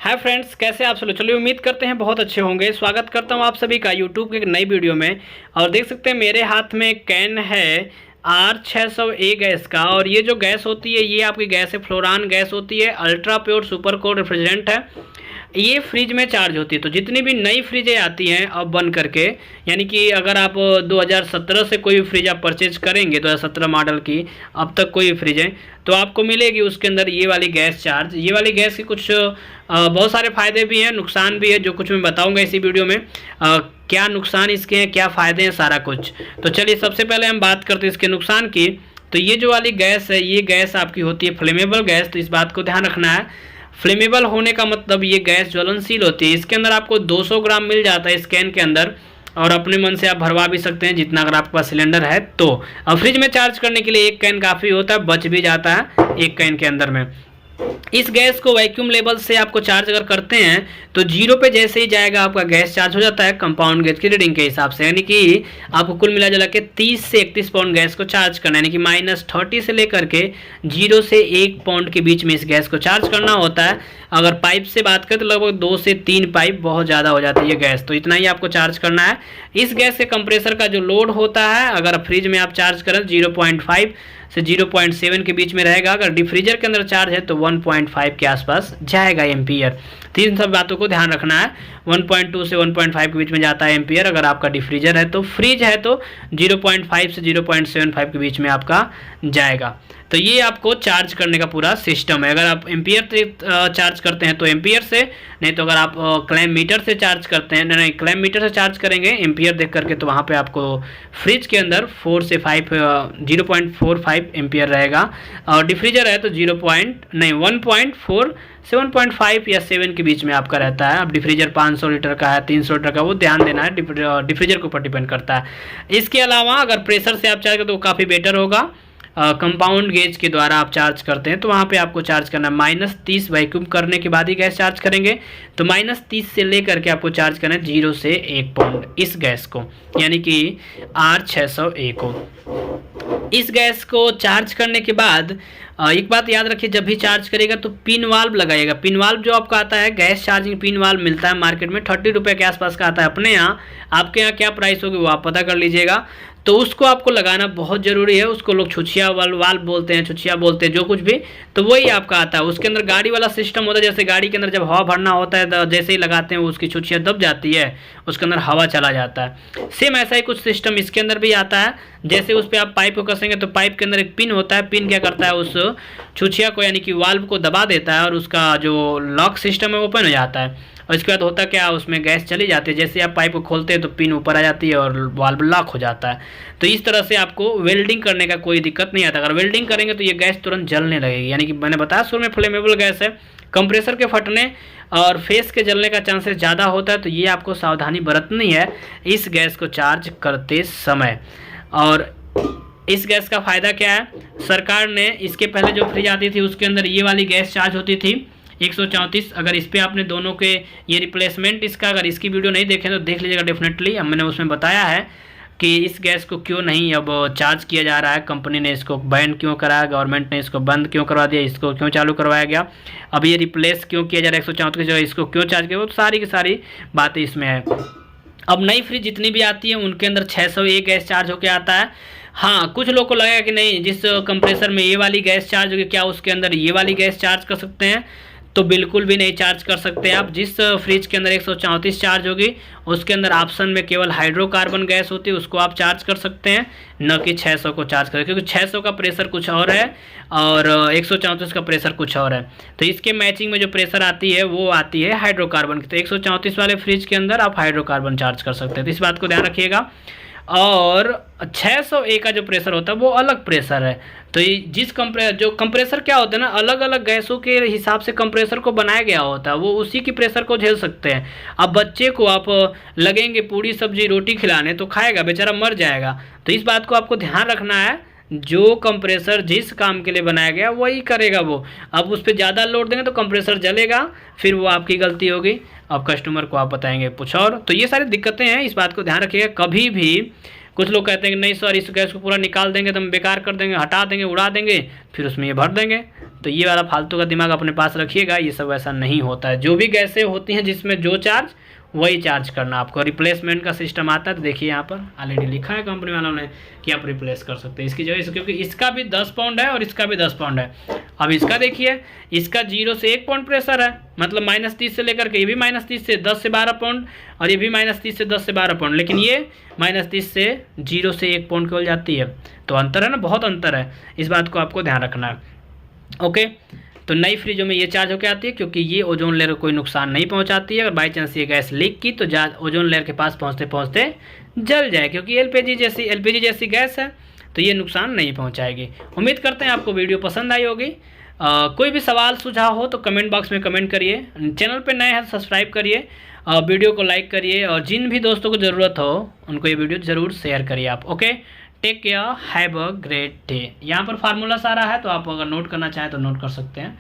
Hi friends, कैसे आप सब लोग। चलिए उम्मीद करते हैं बहुत अच्छे होंगे। स्वागत करता हूं आप सभी का यूट्यूब की एक नई वीडियो में। और देख सकते हैं मेरे हाथ में एक कैन है R600A गैस का। और ये जो गैस होती है ये आपकी गैस है फ्लोरान गैस होती है, ultra pure super cold refrigerant है। ये फ्रिज में चार्ज होती है। तो जितनी भी नई फ्रिजें आती हैं अब बन करके, यानी कि अगर आप 2017 से कोई फ्रिज आप परचेज करेंगे 2017 मॉडल की अब तक कोई फ्रिज है तो आपको मिलेगी उसके अंदर ये वाली गैस चार्ज। ये वाली गैस के कुछ बहुत सारे फ़ायदे भी हैं, नुकसान भी है, जो कुछ मैं बताऊंगा इसी वीडियो में। क्या नुकसान इसके हैं, क्या फ़ायदे हैं, सारा कुछ। तो चलिए सबसे पहले हम बात करते हैं इसके नुकसान की। तो ये जो वाली गैस है ये गैस आपकी होती है फ्लेमेबल गैस। तो इस बात को ध्यान रखना है। फ्लेमेबल होने का मतलब ये गैस ज्वलनशील होती है। इसके अंदर आपको 200 ग्राम मिल जाता है इस कैन के अंदर, और अपने मन से आप भरवा भी सकते हैं जितना अगर आपके पास सिलेंडर है तो। अब फ्रिज में चार्ज करने के लिए एक कैन काफ़ी होता है, बच भी जाता है एक कैन के अंदर में। इस गैस को वैक्यूम लेवल से आपको चार्ज अगर करते हैं तो 0 पे जैसे ही जाएगा आपका गैस चार्ज हो जाता है कंपाउंड गैस की रीडिंग के हिसाब से। यानी कि आपको कुल मिला जुला के 30 से 31 पाउंड गैस को चार्ज करना है। यानी कि -30 से लेकर के 0 से 1 पाउंड के बीच में इस गैस को चार्ज करना होता है। अगर पाइप से बात करें तो लगभग 2 से 3 पाइप बहुत ज़्यादा हो जाती है गैस। तो इतना ही आपको चार्ज करना है। इस गैस के कंप्रेसर का जो लोड होता है अगर फ्रिज में आप चार्ज करें 0.5 से 0.7 के बीच में रहेगा। अगर डिफ्रीजर के अंदर चार्ज है तो 1.5 के आसपास जाएगा एम्पियर। तीन सब बातों को ध्यान रखना है। 1.2 से 1.5 के बीच में जाता है एम्पियर अगर आपका डिफ्रीजर है। तो फ्रिज है तो 0.5 से 0.75 के बीच में आपका जाएगा। तो ये आपको चार्ज करने का पूरा सिस्टम है। अगर आप एम्पियर से चार्ज करते हैं तो एम्पियर से, नहीं तो अगर आप क्लैम मीटर से चार्ज करते हैं, नहीं क्लैम मीटर से चार्ज करेंगे एम्पियर देख करके, तो वहाँ पे आपको फ्रिज के अंदर 0.45 एम्पियर रहेगा। और डिफ्रीजर है तो 1.4 से 1.5 या 7 के बीच में आपका रहता है। अब डिफ्रीजर 500 लीटर का है, 300 लीटर का, वो ध्यान देना है, डिफ्रीजर के ऊपर डिपेंड करता है। इसके अलावा अगर प्रेशर से आप चार्ज करें तो काफ़ी बेटर होगा। कंपाउंड गेज के द्वारा आप चार्ज करते हैं तो वहाँ पे आपको चार्ज करना -30 वैक्यूम करने के बाद ही गैस चार्ज करेंगे। तो -30 से लेकर के आपको चार्ज करना है 0 से 1 पाउंड इस गैस को, यानी कि R600A को। इस गैस को चार्ज करने के बाद एक बात याद रखिए, जब भी चार्ज करेगा तो पिन वाल्व लगाएगा। पिन वाल्व जो आपको आता है, गैस चार्जिंग पिन वाल्व मिलता है मार्केट में, 30 रुपये के आसपास का आता है अपने यहाँ। आपके यहाँ क्या प्राइस होगी वो आप पता कर लीजिएगा। तो उसको आपको लगाना बहुत ज़रूरी है। उसको लोग छुछिया वाल्व बोलते हैं, छुछिया बोलते हैं, जो कुछ भी, तो वही आपका आता है। उसके अंदर गाड़ी वाला सिस्टम होता है। जैसे गाड़ी के अंदर जब हवा भरना होता है तो जैसे ही लगाते हैं उसकी छुछिया दब जाती है, उसके अंदर हवा चला जाता है। सेम ऐसा ही कुछ सिस्टम इसके अंदर भी आता है। जैसे उस पर आप पाइप को कसेंगे तो पाइप के अंदर एक पिन होता है। पिन क्या करता है, उस छुछिया को यानी कि वाल्व को दबा देता है और उसका जो लॉक सिस्टम है ओपन हो जाता है। और इसके बाद होता क्या, उसमें गैस चली जाती है। जैसे आप पाइप को खोलते हैं तो पिन ऊपर आ जाती है और वाल्व लॉक हो जाता है। तो इस तरह से आपको वेल्डिंग करने का कोई दिक्कत नहीं आता। अगर वेल्डिंग करेंगे तो ये गैस तुरंत जलने लगेगी। यानी कि मैंने बताया शुरू में फ्लेमेबल गैस है, कंप्रेसर के फटने और फेस के जलने का चांसेस ज़्यादा होता है। तो ये आपको सावधानी बरतनी है इस गैस को चार्ज करते समय। और इस गैस का फ़ायदा क्या है, सरकार ने इसके पहले जो फ्रिज आती थी उसके अंदर ये वाली गैस चार्ज होती थी 134। अगर इस पर आपने दोनों के ये रिप्लेसमेंट इसका, अगर इसकी वीडियो नहीं देखें तो देख लीजिएगा डेफिनेटली। अब मैंने उसमें बताया है कि इस गैस को क्यों नहीं अब चार्ज किया जा रहा है, कंपनी ने इसको बैन क्यों कराया, गवर्नमेंट ने इसको बंद क्यों करवा दिया, इसको क्यों चालू करवाया गया, अब ये रिप्लेस क्यों किया जा रहा है 134 की जगह इसको क्यों चार्ज किया, वो सारी की सारी बातें इसमें है। अब नई फ्रिज जितनी भी आती है उनके अंदर 600A गैस चार्ज होकर आता है। हाँ, कुछ लोग को लगेगा कि नहीं जिस कंप्रेसर में ये वाली गैस चार्ज होगी क्या उसके अंदर ये वाली गैस चार्ज कर सकते हैं, तो बिल्कुल भी नहीं चार्ज कर सकते आप। जिस फ्रिज के अंदर 134 चार्ज होगी उसके अंदर ऑप्शन में केवल हाइड्रोकार्बन गैस होती है, उसको आप चार्ज कर सकते हैं, न कि 600 को चार्ज करें, क्योंकि 600 का प्रेशर कुछ और है और 134 का प्रेशर कुछ और है। तो इसके मैचिंग में जो प्रेशर आती है वो आती है हाइड्रोकार्बन की। तो 134 वाले फ्रिज के अंदर आप हाइड्रोकार्बन चार्ज कर सकते हैं। तो इस बात को ध्यान रखिएगा। और 600A का जो प्रेशर होता है वो अलग प्रेशर है। तो ये जो कंप्रेसर क्या होता है ना, अलग अलग गैसों के हिसाब से कंप्रेसर को बनाया गया होता है, वो उसी की प्रेशर को झेल सकते हैं। अब बच्चे को आप लगेंगे पूड़ी सब्जी रोटी खिलाने तो खाएगा, बेचारा मर जाएगा। तो इस बात को आपको ध्यान रखना है, जो कंप्रेसर जिस काम के लिए बनाया गया वही करेगा वो। अब उस पर ज़्यादा लोड देंगे तो कंप्रेसर जलेगा, फिर वो आपकी गलती होगी। अब कस्टमर को आप बताएंगे कुछ और। तो ये सारी दिक्कतें हैं, इस बात को ध्यान रखिएगा। कभी भी कुछ लोग कहते हैं कि नहीं सर इस गैस को पूरा निकाल देंगे तो हम बेकार कर देंगे, हटा देंगे, उड़ा देंगे, फिर उसमें ये भर देंगे। तो ये वाला फालतू का दिमाग अपने पास रखिएगा, ये सब ऐसा नहीं होता है। जो भी गैसें होती हैं जिसमें जो चार्ज वही चार्ज करना आपको। रिप्लेसमेंट का सिस्टम आता है, तो देखिए यहाँ पर ऑलरेडी लिखा है कंपनी वालों ने कि आप रिप्लेस कर सकते हैं इसकी जगह से, क्योंकि इसका भी 10 पाउंड है और इसका भी 10 पाउंड है। अब इसका देखिए, इसका 0 से 1 पाउंड प्रेशर है, मतलब -30 से लेकर के ये भी -30 से 10 से 12 पाउंड, और ये भी -30 से 10 से 12 पाउंड, लेकिन ये -30 से 0 से 1 पाउंड केवल जाती है। तो अंतर है ना, बहुत अंतर है, इस बात को आपको ध्यान रखना है। ओके, तो नई फ्रिजों में ये चार्ज होकर आती है, क्योंकि ये ओजोन लेयर को कोई नुकसान नहीं पहुंचाती है। अगर बाई चांस ये गैस लीक की तो ओजोन लेयर के पास पहुंचते पहुंचते जल जाए, क्योंकि एलपीजी जैसी गैस है, तो ये नुकसान नहीं पहुंचाएगी। उम्मीद करते हैं आपको वीडियो पसंद आई होगी। कोई भी सवाल सुझाव हो तो कमेंट बॉक्स में कमेंट करिए। चैनल पर नए हैं तो सब्सक्राइब करिए, वीडियो को लाइक करिए, और जिन भी दोस्तों को ज़रूरत हो उनको ये वीडियो ज़रूर शेयर करिए आप। Okay, take care, have a great day. यहाँ पर फार्मूला सारा है, तो आप अगर नोट करना चाहें तो नोट कर सकते हैं।